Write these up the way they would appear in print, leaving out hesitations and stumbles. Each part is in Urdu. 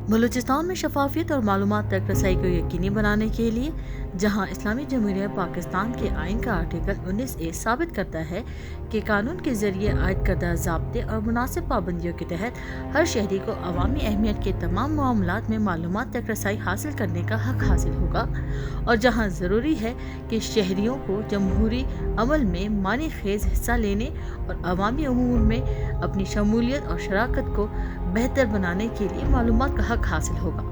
بلوچستان میں شفافیت اور معلومات تک رسائی کو یقینی بنانے کے لیے جہاں اسلامی جمہوریہ پاکستان کے آئین کا آرٹیکل 19A ثابت کرتا ہے کہ قانون کے ذریعے عائد کردہ ضابطے اور مناسب پابندیوں کے تحت ہر شہری کو عوامی اہمیت کے تمام معاملات میں معلومات تک رسائی حاصل کرنے کا حق حاصل ہوگا، اور جہاں ضروری ہے کہ شہریوں کو جمہوری عمل میں معنی خیز حصہ لینے اور عوامی امور میں اپنی شمولیت اور شراکت کو بہتر بنانے کے لیے معلومات کا حق حاصل ہوگا۔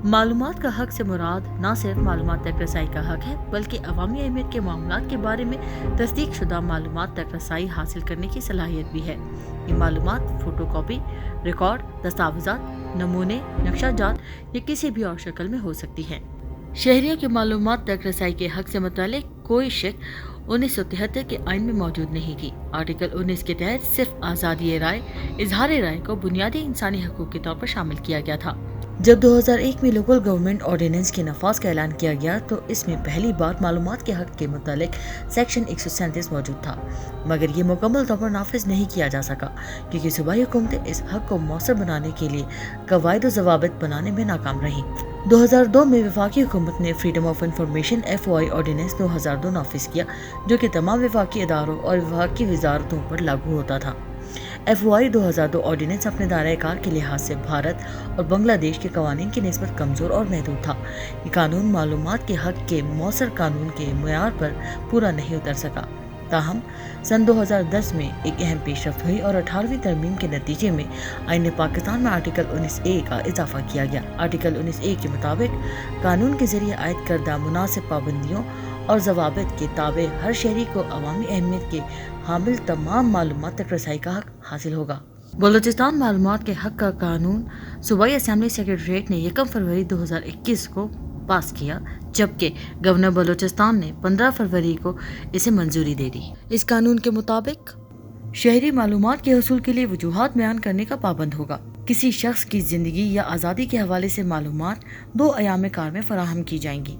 معلومات کا حق سے مراد نہ صرف معلومات تک رسائی کا حق ہے بلکہ عوامی اہمیت کے معاملات کے بارے میں تصدیق شدہ معلومات تک رسائی حاصل کرنے کی صلاحیت بھی ہے۔ یہ معلومات فوٹو کاپی، ریکارڈ، دستاویزات، نمونے، نقشہ جات یا کسی بھی اور شکل میں ہو سکتی ہیں۔ شہریوں کی معلومات تک رسائی کے حق سے متعلق کوئی شک 1973 کے آئین میں موجود نہیں تھی۔ آرٹیکل 19 کے تحت صرف آزادی رائے، اظہار رائے کو بنیادی انسانی حقوق کے طور پر شامل کیا گیا تھا۔ جب 2001 میں لوکل گورنمنٹ آرڈیننس کے نفاذ کا اعلان کیا گیا تو اس میں پہلی بار معلومات کے حق کے متعلق سیکشن 137 موجود تھا، مگر یہ مکمل طور پر نافذ نہیں کیا جا سکا کیونکہ صوبائی حکومتیں اس حق کو مؤثر بنانے کے لیے قواعد و ضوابط بنانے میں ناکام رہیں۔ 2002 میں وفاقی حکومت نے freedom of information FOI ordinance 2002 نافذ کیا، جو کہ تمام وفاقی اداروں اور وفاقی وزارتوں پر لاگو ہوتا تھا۔ FOI 2002 آرڈیننس اپنے دائرۂ کار کے لحاظ سے بھارت اور بنگلہ دیش کے قوانین کی نسبت کمزور اور محدود تھا۔ یہ قانون معلومات کے حق کے مؤثر قانون کے معیار پر پورا نہیں اتر سکا۔ تاہم سن 2010 میں ایک اہم پیش رفت ہوئی اور 18ویں ترمیم کے نتیجے میں آئین پاکستان میں آرٹیکل 19A کا اضافہ کیا گیا۔ آرٹیکل 19A کے مطابق قانون کے ذریعے عائد کردہ مناسب پابندیوں اور ضوابط کے تابع ہر شہری کو عوامی اہمیت کے حامل تمام معلومات تک رسائی کا حق حاصل ہوگا۔ بلوچستان معلومات کے حق کا قانون صوبائی اسمبلی سیکریٹریٹ نے 1 فروری 2021 کو پاس کیا، جبکہ گورنر بلوچستان نے 15 فروری کو اسے منظوری دے دی۔ اس قانون کے مطابق شہری معلومات کے حصول کے لیے وجوہات بیان کرنے کا پابند ہوگا۔ کسی شخص کی زندگی یا آزادی کے حوالے سے معلومات 2 ایام کار میں فراہم کی جائیں گی۔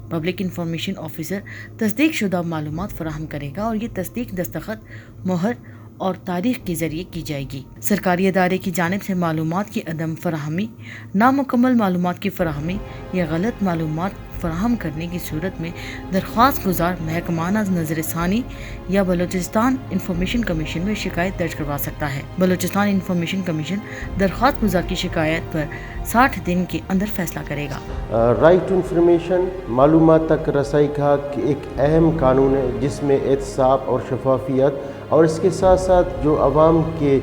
پبلک انفارمیشن آفیسر تصدیق شدہ معلومات فراہم کرے گا اور یہ تصدیق دستخط، مہر اور تاریخ کے ذریعے کی جائے گی۔ سرکاری ادارے کی جانب سے معلومات کی عدم فراہمی، نامکمل معلومات کی فراہمی یا غلط معلومات فراہم کرنے کی صورت میں درخواست گزار محکمانہ نظر ثانی یا بلوچستان انفارمیشن کمیشن میں شکایت درج کروا سکتا ہے۔ بلوچستان انفارمیشن کمیشن درخواست گزار کی شکایت پر 60 دن کے اندر فیصلہ کرے گا۔ رائٹ ٹو انفارمیشن، معلومات تک رسائی کا ایک اہم قانون ہے جس میں احتساب اور شفافیت اور اس کے ساتھ ساتھ جو عوام کے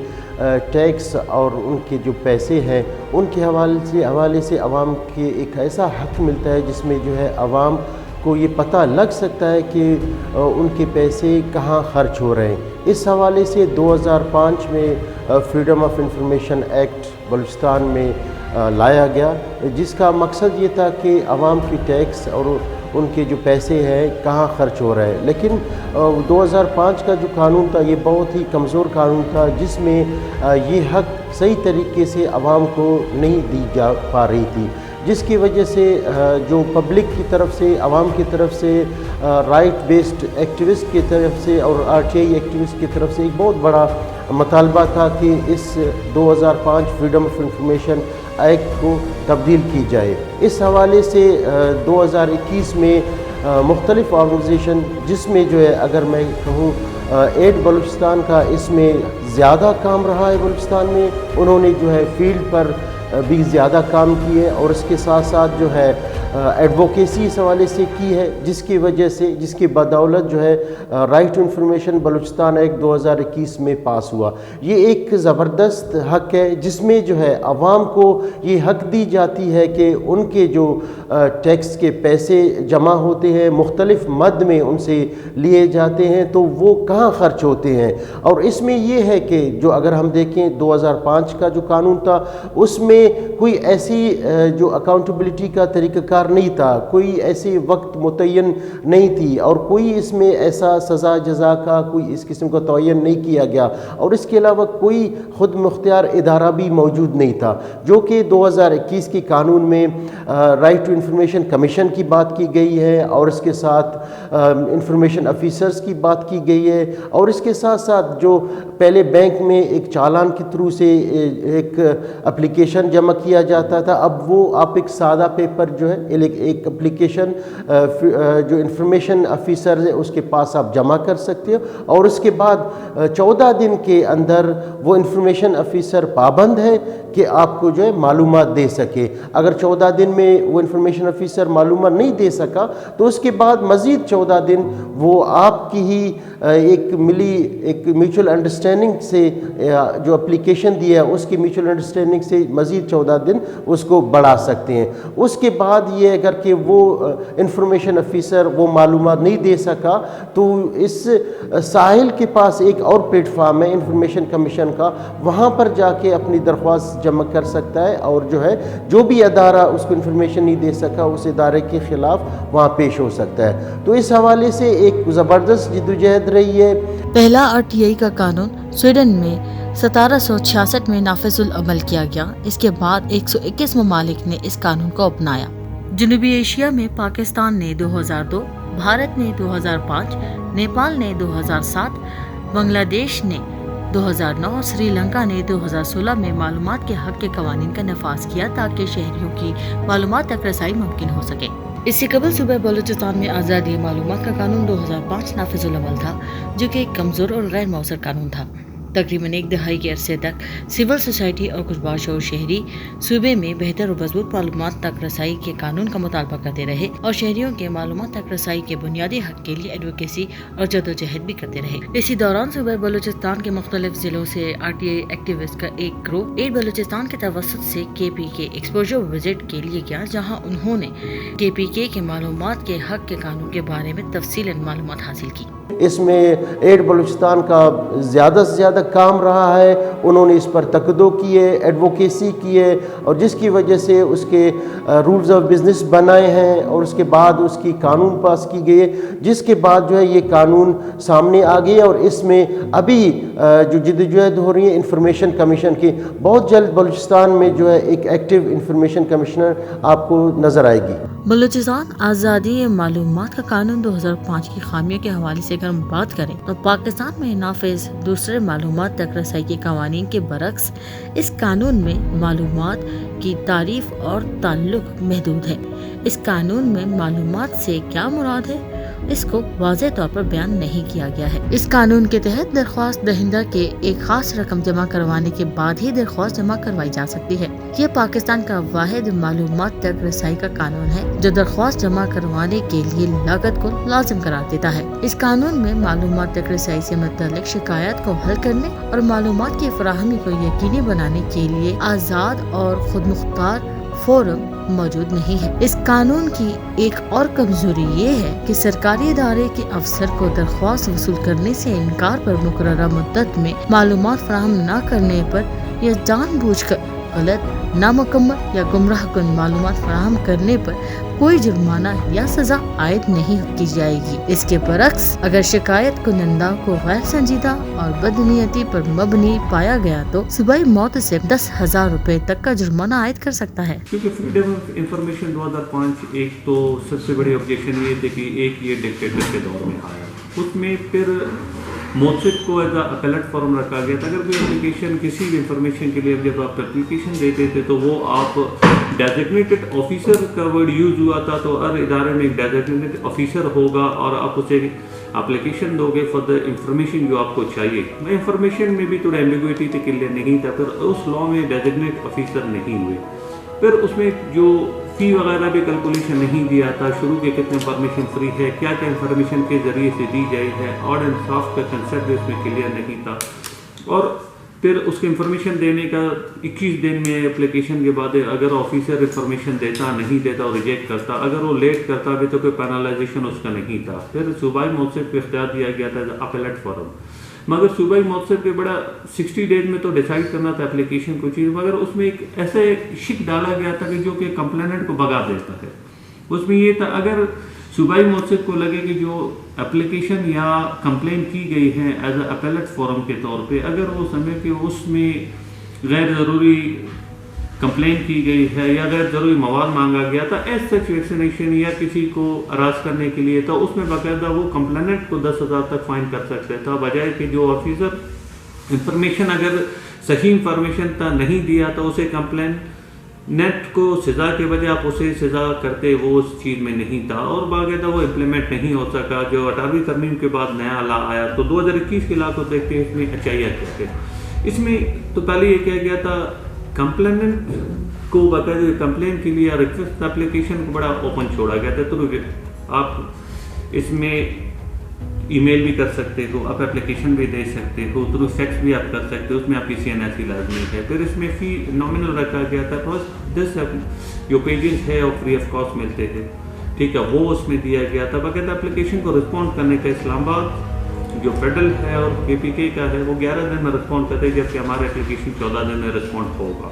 ٹیکس اور ان کے جو پیسے ہیں ان کے حوالے سے عوام کے ایک ایسا حق ملتا ہے جس میں جو ہے عوام کو یہ پتہ لگ سکتا ہے کہ ان کے پیسے کہاں خرچ ہو رہے ہیں۔ اس حوالے سے 2005 میں freedom of information act Balochistan میں لایا گیا، جس کا مقصد یہ تھا کہ عوام کی ٹیکس اور ان کے جو پیسے ہیں کہاں خرچ ہو رہے ہیں۔ لیکن 2005 کا جو قانون تھا یہ بہت ہی کمزور قانون تھا جس میں یہ حق صحیح طریقے سے عوام کو نہیں دی جا پا رہی تھی، جس کی وجہ سے جو پبلک کی طرف سے، عوام کی طرف سے، رائٹ بیسڈ ایکٹیوسٹ کی طرف سے اور RTI ایکٹیوسٹ کی طرف سے ایک بہت بڑا مطالبہ تھا کہ اس 2005 فریڈم آف انفارمیشن ایکٹ کو تبدیل کی جائے۔ اس حوالے سے 2021 میں مختلف آرگنائزیشن جس میں جو ہے اگر میں کہوں ایڈ بلوچستان کا اس میں زیادہ کام رہا ہے، بلوچستان میں انہوں نے جو ہے فیلڈ پر بھی زیادہ کام کیے اور اس کے ساتھ ساتھ جو ہے ایڈوکیسی اس حوالے سے کی ہے، جس کی وجہ سے، جس کی بدولت جو ہے right to information Balochistan act 2021 میں پاس ہوا۔ یہ ایک زبردست حق ہے جس میں جو ہے عوام کو یہ حق دی جاتی ہے کہ ان کے جو ٹیکس کے پیسے جمع ہوتے ہیں، مختلف مد میں ان سے لیے جاتے ہیں تو وہ کہاں خرچ ہوتے ہیں۔ اور اس میں یہ ہے کہ جو اگر ہم دیکھیں 2005 کا جو قانون تھا اس میں کوئی ایسی جو اکاؤنٹیبلٹی کا طریقہ کار مقدار نہیں تھا، کوئی ایسے وقت متعین نہیں تھی، اور کوئی اس میں ایسا سزا جزا کا کوئی اس قسم کا تعین نہیں کیا گیا، اور اس کے علاوہ کوئی خود مختار ادارہ بھی موجود نہیں تھا، جو کہ 2021 کے قانون میں رائٹ ٹو انفارمیشن کمیشن کی بات کی گئی ہے، اور اس کے ساتھ انفارمیشن آفیسرز کی بات کی گئی ہے، اور اس کے ساتھ ساتھ جو پہلے بینک میں ایک چالان کے تھرو سے ایک اپلیکیشن جمع کیا جاتا تھا، اب وہ آپ ایک سادہ پیپر جو ہے ایک اپلیکیشن جو انفارمیشن آفیسر ہے اس کے پاس آپ جمع کر سکتے ہو، اور اس کے بعد 14 دن کے اندر وہ انفارمیشن آفیسر پابند ہے کہ آپ کو جو ہے معلومات دے سکے۔ اگر 14 دن میں وہ انفارمیشن آفیسر معلومات نہیں دے سکا تو اس کے بعد مزید 14 دن وہ آپ کی ہی ایک میوچل انڈرسٹینڈنگ سے جو اپلیکیشن دیا ہے اس کی میوچل انڈرسٹینڈنگ سے مزید 14 دن اس کو بڑھا سکتے ہیں۔ اس کے بعد یہ اگر کہ وہ انفارمیشن آفیسر وہ معلومات نہیں دے سکا تو اس ساحل کے پاس ایک اور پلیٹ فارم ہے انفارمیشن کمیشن کا، وہاں پر جا کے اپنی درخواست جمع کر سکتا ہے، اور جو ہے جو بھی ادارہ اس کو انفارمیشن نہیں دے سکا اس ادارے کے خلاف وہاں پیش ہو سکتا ہے۔ تو اس حوالے سے ایک زبردست جدوجہد رہی ہے۔ پہلا RTI کا قانون سویڈن میں 1766 میں نافذ العمل کیا گیا۔ اس کے بعد 121 ممالک نے اس قانون کو اپنایا۔ جنوبی ایشیا میں پاکستان نے 2002، بھارت نے 2005، نیپال نے 2007، بنگلہ دیش نے 2009 اور سری لنکا نے 2016 میں معلومات کے حق کے قوانین کا نفاذ کیا تاکہ شہریوں کی معلومات تک رسائی ممکن ہو سکے۔ اس سے قبل صوبہ بلوچستان میں آزادی معلومات کا قانون 2005 نافذ العمل تھا، جو کہ ایک کمزور اور غیر مؤثر قانون تھا۔ تقریباً ایک دہائی کے عرصے تک سول سوسائٹی اور کچھ باشعور شہری صوبے میں بہتر اور مضبوط معلومات تک رسائی کے قانون کا مطالبہ کرتے رہے، اور شہریوں کے معلومات تک رسائی کے بنیادی حق کے لیے ایڈوکیسی اور جدوجہد بھی کرتے رہے۔ اسی دوران صوبہ بلوچستان کے مختلف ضلعوں سے RTI ایکٹیوسٹ کا ایک گروہ ایڈ بلوچستان کے توسط سے KPK ایکسپوجر وزٹ کے لیے گیا، جہاں انہوں نے KPK کے معلومات کے حق کے قانون کے بارے میں تفصیلاً معلومات حاصل کی۔ اس میں ایڈ بلوچستان کا زیادہ سے زیادہ کام رہا ہے، انہوں نے اس پر تقدو کیے، ایڈوکیسی کیے، اور جس کی وجہ سے اس کے رولز آف بزنس بنائے ہیں، اور اس کے بعد اس کی قانون پاس کی گئی ہے، جس کے بعد جو ہے یہ قانون سامنے آ گئے، اور اس میں ابھی جو جدوجہد ہو رہی ہے انفارمیشن کمیشن کی، بہت جلد بلوچستان میں جو ہے ایک ایکٹیو انفارمیشن کمشنر آپ کو نظر آئے گی۔ بلوچستان آزادی معلومات کا قانون 2005 کی خامیوں کے حوالے سے اگر ہم بات کریں تو پاکستان میں نافذ دوسرے معلومات تک رسائی کے قوانین کے برعکس اس قانون میں معلومات کی تعریف اور تعلق محدود ہے۔ اس قانون میں معلومات سے کیا مراد ہے اس کو واضح طور پر بیان نہیں کیا گیا ہے۔ اس قانون کے تحت درخواست دہندہ کے ایک خاص رقم جمع کروانے کے بعد ہی درخواست جمع کروائی جا سکتی ہے۔ یہ پاکستان کا واحد معلومات تک رسائی کا قانون ہے جو درخواست جمع کروانے کے لیے لاگت کو لازم قرار دیتا ہے۔ اس قانون میں معلومات تک رسائی سے متعلق شکایات کو حل کرنے اور معلومات کی فراہمی کو یقینی بنانے کے لیے آزاد اور خود مختار فورم موجود نہیں ہے۔ اس قانون کی ایک اور کمزوری یہ ہے کہ سرکاری ادارے کے افسر کو درخواست وصول کرنے سے انکار پر مقررہ مدت میں معلومات فراہم نہ کرنے پر یا جان بوجھ کر غلط، نامکمل یا گمراہ کن معلومات فراہم کرنے پر کوئی جرمانہ یا سزا عائد نہیں کی جائے گی۔ اس کے برعکس اگر شکایت کنندہ کو غیر سنجیدہ اور بدنیتی پر مبنی پایا گیا تو صوبائی موت سے 10,000 روپے تک کا جرمانہ عائد کر سکتا ہے۔ کیونکہ فریڈم آف انفارمیشن 2005 ایک تو سب سے بڑی آبجیکشن یہ تھی کہ ایک یہ ڈکٹیٹر کے دور میں آیا، اس میں پھر موثق کو ایز اے اپیلٹ فارم رکھا گیا تھا۔ اگر کوئی اپلیکیشن کسی بھی انفارمیشن کے لیے جب آپ اپلیکیشن دیتے تھے تو وہ آپ ڈیزگنیٹڈ آفیسر کا ورڈ یوز ہوا تھا، تو ہر ادارے میں ایک ڈیزگنیٹڈ آفیسر ہوگا اور آپ اسے اپلیکیشن دو گے فار دا انفارمیشن جو آپ کو چاہیے۔ انفارمیشن میں بھی تھوڑا ایمبیگوٹی تھی، کلیئر نہیں تھا، پھر اس لا میں ڈیزگنیٹ آفیسر نہیں ہوئے، پھر اس میں جو فی وغیرہ بھی کیلکولیشن نہیں دیا تھا، شروع کے کتنے انفارمیشن فری ہے، کیا کیا انفارمیشن کے ذریعے سے دی جائے ہے، آڈ اینڈ سافٹ کا کنسیپٹ اس میں کلیئر نہیں تھا، اور پھر اس کے انفارمیشن دینے کا 21 دن میں اپلیکیشن کے بعد اگر آفیسر انفارمیشن دیتا نہیں دیتا اور ریجیکٹ کرتا، اگر وہ لیٹ کرتا بھی تو کوئی پینالائزیشن اس کا نہیں تھا۔ پھر صوبائی موثق کو اختیار دیا گیا تھا اپیلٹ فورم، مگر صوبائی موثق پہ بڑا 60 ڈیز میں تو ڈیسائیڈ کرنا تھا اپلیکیشن کو چیز، مگر اس میں ایک ایسا ایک شک ڈالا گیا تھا کہ جو کہ کمپلیننٹ کو بگا دیتا ہے، اس میں یہ تھا اگر صوبائی موثق کو لگے کہ جو اپلیکیشن یا کمپلین کی گئی ہے ایز اے اپیلٹ فورم کے طور پہ، اگر وہ سمجھے کہ اس میں غیر ضروری کمپلین کی گئی ہے یا غیر ضروری مواد مانگا گیا تھا ایز سچ ویکسینیشن یا کسی کو ہراس کرنے کے لیے، تو اس میں باقاعدہ وہ کمپلیننٹ کو 10,000 تک فائن کر سکتا تھا، بجائے کہ جو آفیسر انفارمیشن اگر صحیح انفارمیشن تھا نہیں دیا تو اسے کمپلیننٹ کو سزا کے بجائے آپ اسے سزا کرتے، وہ اس چیز میں نہیں تھا اور باقاعدہ وہ امپلیمنٹ نہیں ہو سکا۔ جو 18ویں ترمیم کے بعد نیا لا آیا تو 2021 کے لا کو دیکھتے ہیں اس میں اچھائیاں کیا تھے۔ اس میں تو پہلے یہ کہا گیا تھا کمپلیننٹ کو باقاعدہ کمپلین کے لیے ریکویسٹ اپلیکیشن کو بڑا اوپن چھوڑا گیا تھا، تو آپ اس میں ای میل بھی کر سکتے ہو، آپ اپلیکیشن بھی دے سکتے ہو، تھرو فیکس بھی آپ کر سکتے ہو، اس میں آپ کی CNSE لازمی ہے۔ پھر اس میں فی نامنل رکھا گیا تھا، بس 10 جو پیجز ہے وہ فری آف کاسٹ ملتے تھے، ٹھیک ہے، وہ اس میں دیا گیا تھا۔ باقاعدہ اپلیکیشن کو رسپونڈ کرنے کا اسلام آباد جو فیڈرل ہے اور KPK کا ہے وہ 11 دن میں رسپونڈ کرتے، جبکہ ہمارے اپلیکیشن 14 دن میں رسپونڈ ہوگا،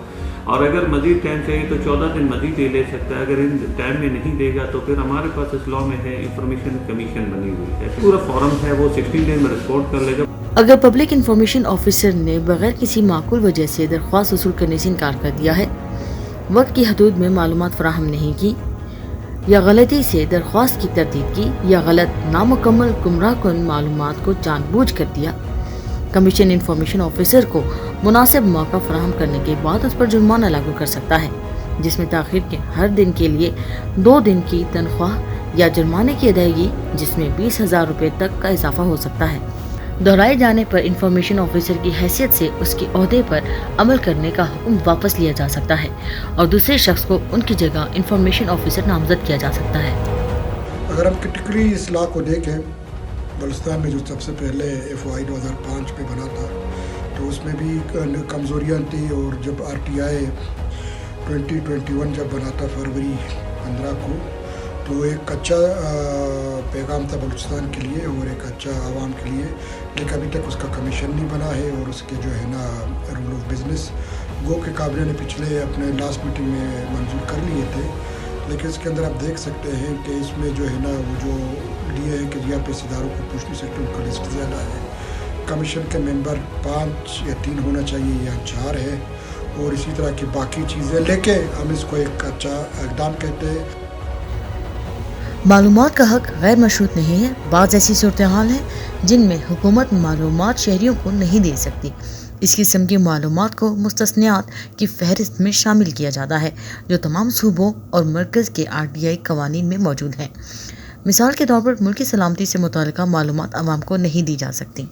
اور اگر مزید ٹائم چاہیے تو 14 دن مزید لے سکتا ہے۔ اگر ان ٹائم میں نہیں دے گا تو پھر ہمارے پاس اس لا میں ہے انفارمیشن کمیشن بنی ہوئی ہے، پورا فارم ہے وہ 16 دن میں رسپونڈ کر لے گا۔ اگر پبلک انفارمیشن آفیسر نے بغیر کسی معقول وجہ سے درخواست وصول کرنے سے انکار کر دیا ہے، وقت کی حدود میں معلومات فراہم نہیں کی، یا غلطی سے درخواست کی تردید کی، یا غلط، نامکمل، گمراہ کن معلومات کو جان بوجھ کر دیا، کمیشن انفارمیشن آفیسر کو مناسب موقع فراہم کرنے کے بعد اس پر جرمانہ لاگو کر سکتا ہے، جس میں تاخیر کے ہر دن کے لیے 2 دن کی تنخواہ یا جرمانے کی ادائیگی جس میں 20,000 روپے تک کا اضافہ ہو سکتا ہے۔ دہرائے جانے پر انفارمیشن آفیسر کی حیثیت سے اس کے عہدے پر عمل کرنے کا حکم واپس لیا جا سکتا ہے اور دوسرے شخص کو ان کی جگہ انفارمیشن آفیسر نامزد کیا جا سکتا ہے۔ اگر ہم کرٹیکلی اس لا کو دیکھیں، بلوچستان میں جو سب سے پہلے FOI 2005 پہ بنا تھا تو اس میں بھی کمزوریاں تھیں، اور جب RTI 2021 جب بنا تھا فروری 15 کو تو ایک اچھا پیغام تھا بلوچستان کے لیے اور ایک اچھا عوام کے لیے، لیکن ابھی تک اس کا کمیشن نہیں بنا ہے، اور اس کے جو ہے نا رول آف بزنس گو کے کابینہ نے پچھلے اپنے لاسٹ میٹنگ میں منظور کر لیے تھے، لیکن اس کے اندر آپ دیکھ سکتے ہیں کہ اس میں جو ہے نا وہ جو لیے ہے کہ جہاں پہ اداروں کو پوچھنے سے ان کا لسٹ زیادہ ہے، کمیشن کے ممبر 5 یا 3 ہونا چاہیے یا 4 ہے، اور اسی طرح کی باقی چیزیں، لیکن ہم اس کو ایک اچھا اقدام کہتے ہیں۔ معلومات کا حق غیر مشروط نہیں ہے۔ بعض ایسی صورتحال ہیں جن میں حکومت معلومات شہریوں کو نہیں دے سکتی۔ اس قسم کی معلومات کو مستثنیات کی فہرست میں شامل کیا جاتا ہے جو تمام صوبوں اور مرکز کے RTI قوانین میں موجود ہیں۔ مثال کے طور پر ملکی سلامتی سے متعلقہ معلومات عوام کو نہیں دی جا سکتی۔